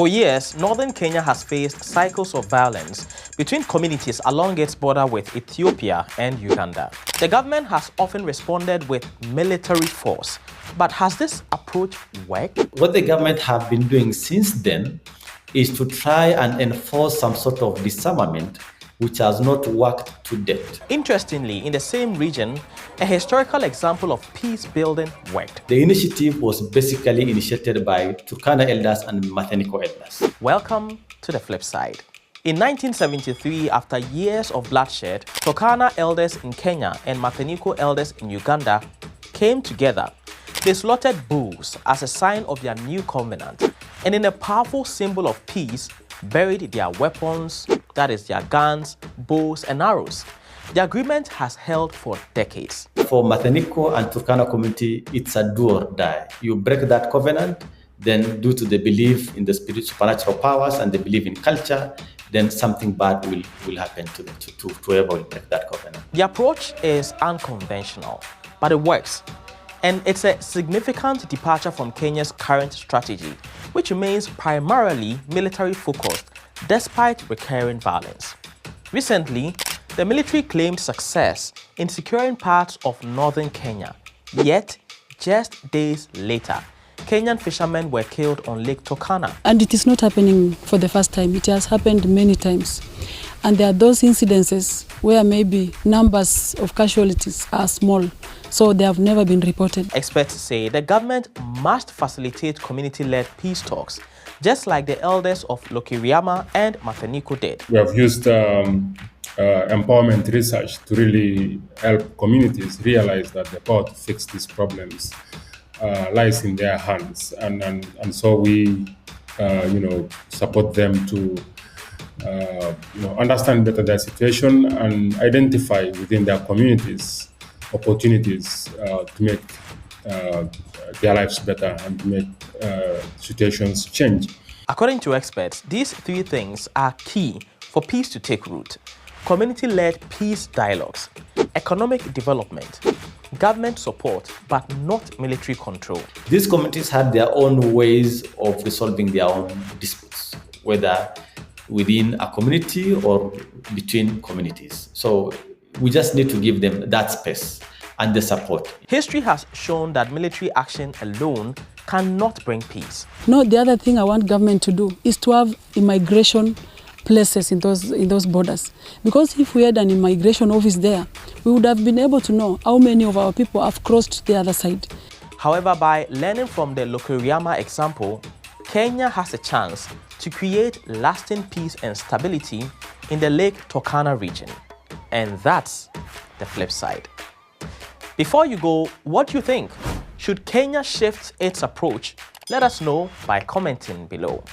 For years, northern Kenya has faced cycles of violence between communities along its border with Ethiopia and Uganda. The government has often responded with military force, but has this approach worked? What the government have been doing since then is to try and enforce some sort of disarmament, which has not worked to date. Interestingly, in the same region, a historical example of peace building worked. The initiative was basically initiated by Turkana elders and Matheniko elders. Welcome to the flip side. In 1973, after years of bloodshed, Turkana elders in Kenya and Matheniko elders in Uganda came together. They slaughtered bulls as a sign of their new covenant, and in a powerful symbol of peace, buried their weapons, that is their guns, bows, and arrows. The agreement has held for decades. For Matheniko and Turkana community, it's a do or die. You break that covenant, then due to the belief in the supernatural powers and the belief in culture, then something bad will happen to whoever will break that covenant. The approach is unconventional, but it works. And it's a significant departure from Kenya's current strategy, which remains primarily military-focused despite recurring violence. Recently, the military claimed success in securing parts of northern Kenya. Yet, just days later, Kenyan fishermen were killed on Lake Turkana. And it is not happening for the first time. It has happened many times. And there are those incidences where maybe numbers of casualties are small, so they have never been reported. Experts say the government must facilitate community-led peace talks, just like the elders of Lokiriama and Matheniko did. We have used empowerment research to really help communities realize that the power to fix these problems lies in their hands, and so we support them to understand better their situation and identify within their communities opportunities to make their lives better and to make situations change. According to experts, these three things are key for peace to take root: community-led peace dialogues, economic development, government support, but not military control. These communities had their own ways of resolving their own disputes, whether within a community or between communities. So we just need to give them that space and the support. History has shown that military action alone cannot bring peace. No, the other thing I want government to do is to have immigration places in those borders. Because if we had an immigration office there, we would have been able to know how many of our people have crossed the other side. However, by learning from the Lokiriama example, Kenya has a chance to create lasting peace and stability in the Lake Turkana region. And that's the flip side. Before you go, what do you think? Should Kenya shift its approach? Let us know by commenting below.